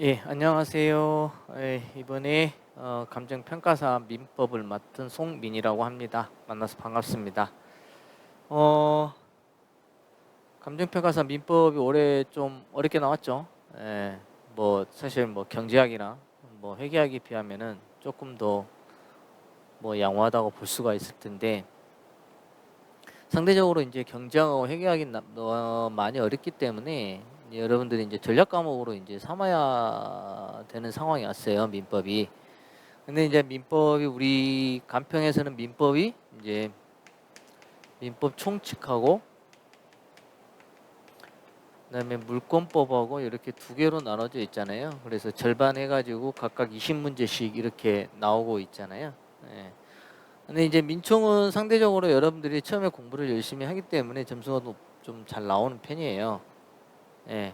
예, 안녕하세요. 이번에 감정평가사 민법을 맡은 송민이라고 합니다. 만나서 반갑습니다. 어, 감정평가사 민법이 올해 좀 어렵게 나왔죠. 예, 뭐 사실 뭐 경제학이나 뭐 회계학에 비하면은 조금 더 뭐 양호하다고 볼 수가 있을 텐데, 상대적으로 이제 경제학하고 회계학이 많이 어렵기 때문에 이제 여러분들이 이제 전략 과목으로 이제 삼아야 되는 상황이 왔어요, 민법이. 근데 이제 민법이 우리 간평에서는 민법이 이제 민법 총칙하고 그다음에 물권법하고 이렇게 두 개로 나눠져 있잖아요. 그래서 절반 해가지고 각각 20문제씩 이렇게 나오고 있잖아요. 예. 근데 이제 민총은 상대적으로 여러분들이 처음에 공부를 열심히 하기 때문에 점수가 좀 잘 나오는 편이에요. 예.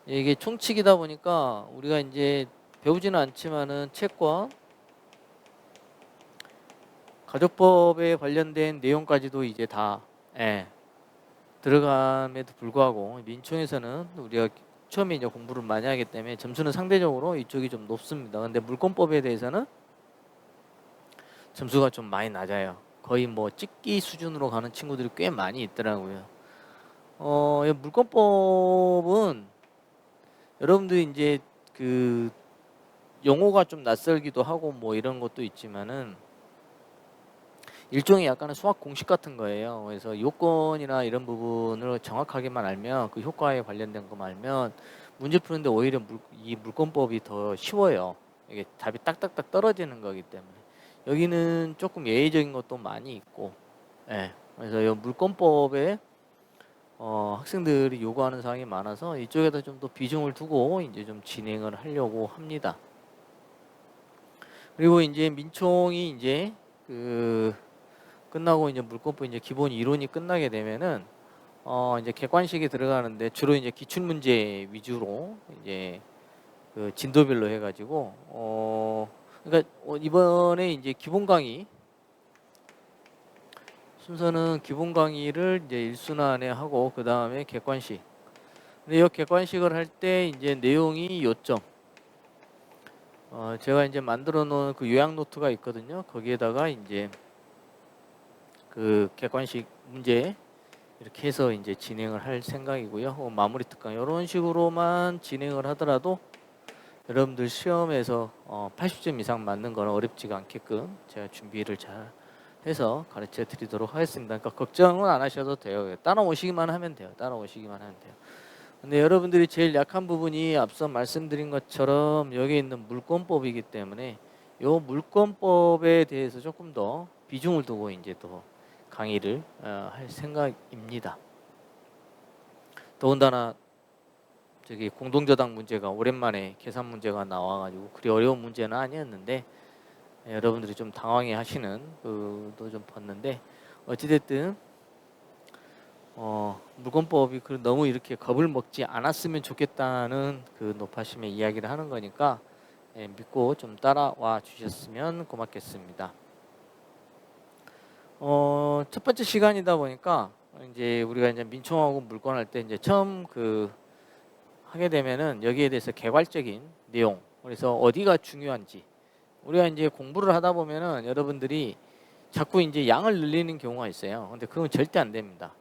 이게 총칙이다 보니까 우리가 이제 배우지는 않지만은 책과 가족법에 관련된 내용까지도 이제 다 예, 들어감에도 불구하고 민총에서는 우리가 처음에 이제 공부를 많이 하기 때문에 점수는 상대적으로 이쪽이 좀 높습니다. 근데 물권법에 대해서는 점수가 좀 많이 낮아요. 거의 뭐 찍기 수준으로 가는 친구들이 꽤 많이 있더라고요. 이 물권법은 여러분들이 이제 그 용어가 좀 낯설기도 하고 뭐 이런 것도 있지만은 일종의 약간의 수학 공식 같은 거예요. 그래서 요건이나 이런 부분을 정확하게만 알면, 그 효과에 관련된 것만 알면 문제 푸는데 오히려 이 물권법이 더 쉬워요. 이게 답이 딱딱딱 떨어지는 거기 때문에. 여기는 조금 예외적인 것도 많이 있고, 예. 그래서 이 물권법에 학생들이 요구하는 사항이 많아서 이쪽에다 좀 더 비중을 두고 이제 좀 진행을 하려고 합니다. 그리고 이제 민총이 이제 그 끝나고 이제 물권법 이제 기본 이론이 끝나게 되면은 이제 객관식이 들어가는데 주로 이제 기출 문제 위주로 이제 그 진도별로 해가지고 그러니까 이번에 이제 기본 강의 순서는 기본 강의를 이제 일순환에 하고 그 다음에 객관식. 근데 이 객관식을 할 때 이제 내용이 요점. 제가 이제 만들어 놓은 그 요약 노트가 있거든요. 거기에다가 이제 그 객관식 문제 이렇게 해서 이제 진행을 할 생각이고요. 마무리 특강 이런 식으로만 진행을 하더라도 여러분들 시험에서 80점 이상 맞는 건 어렵지가 않게끔 제가 준비를 잘 해서 가르쳐 드리도록 하겠습니다. 그러니까 걱정은 안 하셔도 돼요. 따라오시기만 하면 돼요. 따라오시기만 하면 돼요. 근데 여러분들이 제일 약한 부분이 앞서 말씀드린 것처럼 여기 있는 물권법이기 때문에 이 물권법에 대해서 조금 더 비중을 두고 이제 또 강의를 할 생각입니다. 더군다나 저기 공동저당 문제가 오랜만에 계산 문제가 나와가지고 그리 어려운 문제는 아니었는데 여러분들이 좀 당황해 하시는 그도 좀 봤는데 어찌됐든 물권법이 너무 이렇게 겁을 먹지 않았으면 좋겠다는 그 높아심의 이야기를 하는 거니까 믿고 좀 따라와 주셨으면 고맙겠습니다. 첫 번째 시간이다 보니까 이제 우리가 이제 민총하고 물권할 때 이제 처음 하게 되면은 여기에 대해서 개괄적인 내용, 그래서 어디가 중요한지 우리가 이제 공부를 하다 보면은 여러분들이 자꾸 이제 양을 늘리는 경우가 있어요. 근데 그건 절대 안 됩니다.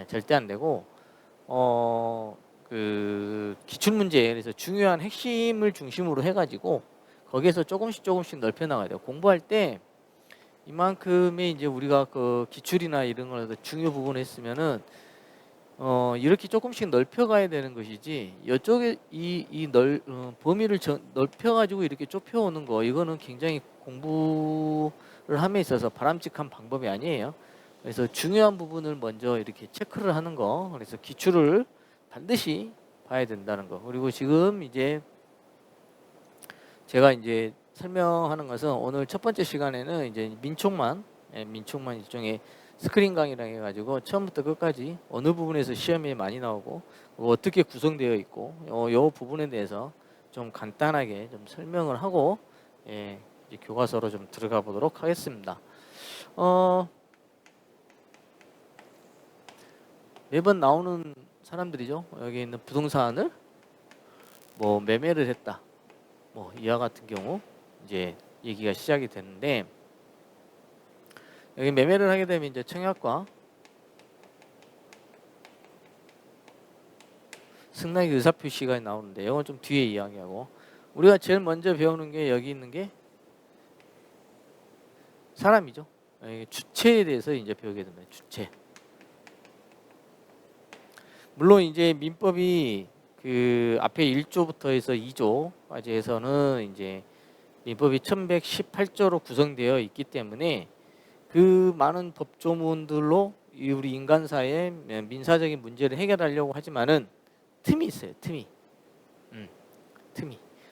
절대 안 되고 그 기출 문제, 그래서 중요한 핵심을 중심으로 해가지고 거기에서 조금씩 넓혀 나가야 돼요. 공부할 때 이만큼의 이제 우리가 그 기출이나 이런 걸 중요 부분을 했으면은 이렇게 조금씩 넓혀가야 되는 것이지 이쪽에 범위를 넓혀가지고 이렇게 좁혀오는 거, 이거는 굉장히 공부를 함에 있어서 바람직한 방법이 아니에요. 그래서 중요한 부분을 먼저 이렇게 체크를 하는 거, 그래서 기출을 반드시 봐야 된다는 거. 그리고 지금 이제 제가 이제 설명하는 것은 오늘 첫 번째 시간에는 이제 민총만 일종의 스크린 강의라 해가지고 처음부터 끝까지 어느 부분에서 시험이 많이 나오고 어떻게 구성되어 있고 요 부분에 대해서 좀 간단하게 좀 설명을 하고 이제 교과서로 좀 들어가 보도록 하겠습니다. 매번 나오는 사람들이죠. 여기 있는 부동산을 뭐 매매를 했다. 뭐 이와 같은 경우 이제 얘기가 시작이 되는데, 여기 매매를 하게 되면 이제 청약과 승낙의 의사표시가 나오는데, 이건 좀 뒤에 이야기하고, 우리가 제일 먼저 배우는 게 여기 있는 게 사람이죠. 주체에 대해서 이제 배우게 됩니다. 주체. 물론 이제 민법이 그 앞에 1조부터 해서 2조까지 해서는 이제 민법이 1118조로 구성되어 있기 때문에 그 많은 법조문들로 우리 인간사의 민사적인 문제를 해결하려고 하지만은 틈이 있어요. 틈이.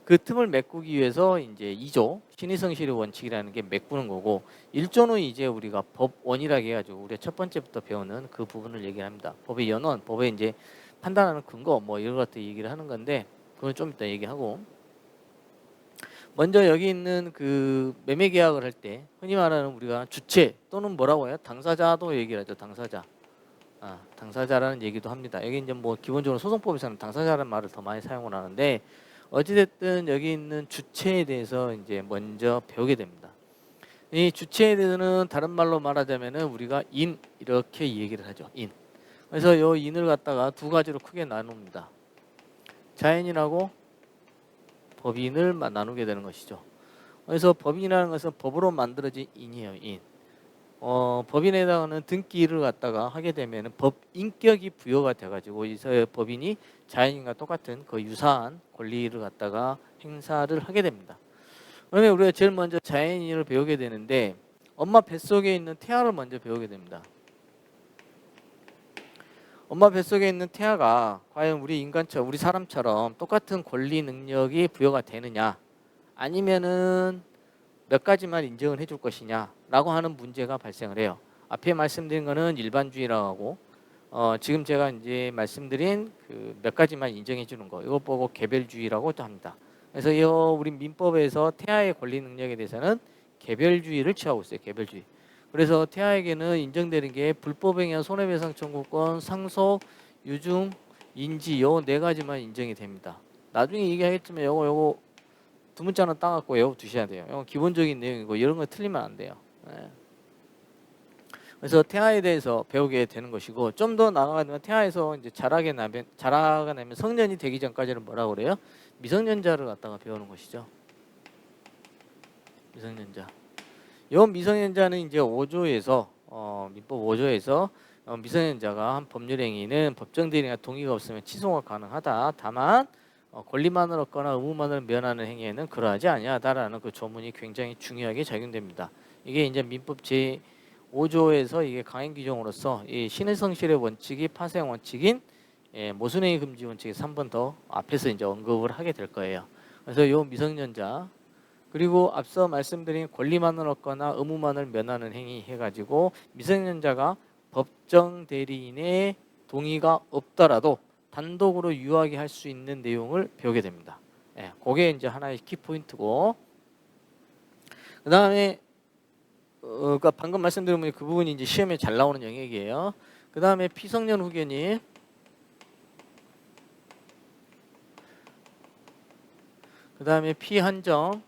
그 틈을 메꾸기 위해서 이제 2조 신의성실의 원칙이라는 게 메꾸는 거고, 1조는 이제 우리가 법원이라고 해가지고 우리가 첫 번째부터 배우는 그 부분을 얘기합니다. 법의 연원, 법의 이제 판단하는 근거 뭐 이런 것들 얘기를 하는 건데, 그건 좀 이따 얘기하고, 먼저 여기 있는 그 매매 계약을 할 때 흔히 말하는 우리가 주체 또는 뭐라고 해요? 당사자도 얘기를 하죠. 당사자. 당사자라는 얘기도 합니다. 여기 이제 뭐 기본적으로 소송법에서는 당사자라는 말을 더 많이 사용을 하는데, 어찌됐든 여기 있는 주체에 대해서 이제 먼저 배우게 됩니다. 이 주체에 대해서는 다른 말로 말하자면은 우리가 인 이렇게 얘기를 하죠. 인. 그래서 이 인을 갖다가 두 가지로 크게 나눕니다. 자연인하고 법인을 나누게 되는 것이죠. 그래서 법인이라는 것은 법으로 만들어진 인이에요. 인. 법인에 해당하는 등기를 갖다가 하게 되면 법인격이 부여가 돼가지고 이 법인이 자연인과 똑같은 그 유사한 권리를 갖다가 행사를 하게 됩니다. 그러면 우리가 제일 먼저 자연인을 배우게 되는데, 엄마 뱃속에 있는 태아를 먼저 배우게 됩니다. 엄마 뱃속에 있는 태아가 과연 우리 인간처럼, 우리 사람처럼 똑같은 권리 능력이 부여가 되느냐, 아니면은 몇 가지만 인정을 해줄 것이냐 라고 하는 문제가 발생을 해요. 앞에 말씀드린 거는 일반주의라고 하고, 지금 제가 이제 말씀드린 그 몇 가지만 인정해 주는 거, 이거 보고 개별주의라고도 합니다. 그래서 이 우리 민법에서 태아의 권리 능력에 대해서는 개별주의를 취하고 있어요. 개별주의. 그래서 태아에게는 인정되는 게 불법에 의한 손해배상 청구권, 상속, 유증, 인지, 요 네 가지만 인정이 됩니다. 나중에 얘기하겠지만 요거 두 문자는 따갖고 외워 두셔야 돼요. 이건 기본적인 내용이고 이런 거 틀리면 안 돼요. 네. 그래서 태아에 대해서 배우게 되는 것이고, 좀 더 나아가면 태아에서 이제 자라게 나면 성년이 되기 전까지는 뭐라고 그래요? 미성년자를 갖다가 배우는 것이죠. 미성년자. 요 미성년자는 이제 5조에서 민법 5조에서 미성년자가 한 법률 행위는 법정 대리인과 동의가 없으면 취소가 가능하다. 다만 권리만을 얻거나 의무만을 면하는 행위에는 그러하지 아니하다라는 그 조문이 굉장히 중요하게 작용됩니다. 이게 이제 민법 제 5조에서 이게 강행 규정으로서 이 신의성실의 원칙이 파생 원칙인 모순행위 금지 원칙에서 한 번 더 앞에서 이제 언급을 하게 될 거예요. 그래서 요 미성년자, 그리고 앞서 말씀드린 권리만을 얻거나 의무만을 면하는 행위 해가지고 미성년자가 법정 대리인의 동의가 없더라도 단독으로 유하게 할 수 있는 내용을 배우게 됩니다. 그게 이제 하나의 키포인트고, 그 다음에 그러니까 방금 말씀드린 그 부분이 이제 시험에 잘 나오는 영역이에요. 그 다음에 피성년 후견인, 그 다음에 피한정,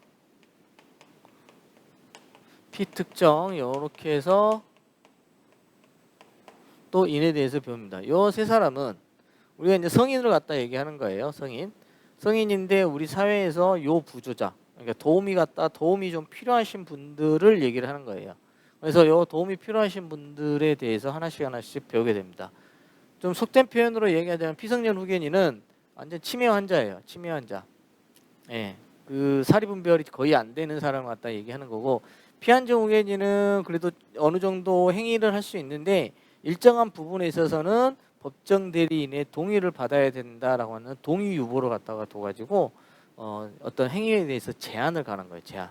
피특정, 이렇게 해서 또 인에 대해서 배웁니다. 요 세 사람은 우리가 이제 성인을 갖다 얘기하는 거예요. 성인인데 우리 사회에서 요 부조자, 그러니까 도움이 좀 필요하신 분들을 얘기를 하는 거예요. 그래서 요 도움이 필요하신 분들에 대해서 하나씩 배우게 됩니다. 좀 속된 표현으로 얘기하자면 피성년 후견인은 완전 치매 환자예요. 치매 환자. 그 사리분별이 거의 안 되는 사람을 갖다 얘기하는 거고, 피한정 후견인은 그래도 어느 정도 행위를 할 수 있는데 일정한 부분에 있어서는 법정 대리인의 동의를 받아야 된다라고 하는 동의 유보를 갖다가 둬가지고 어떤 행위에 대해서 제한을 가는 거예요. 제한.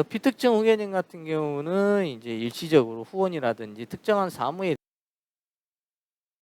피특정 후견인 같은 경우는 이제 일시적으로 후원이라든지 특정한 사무에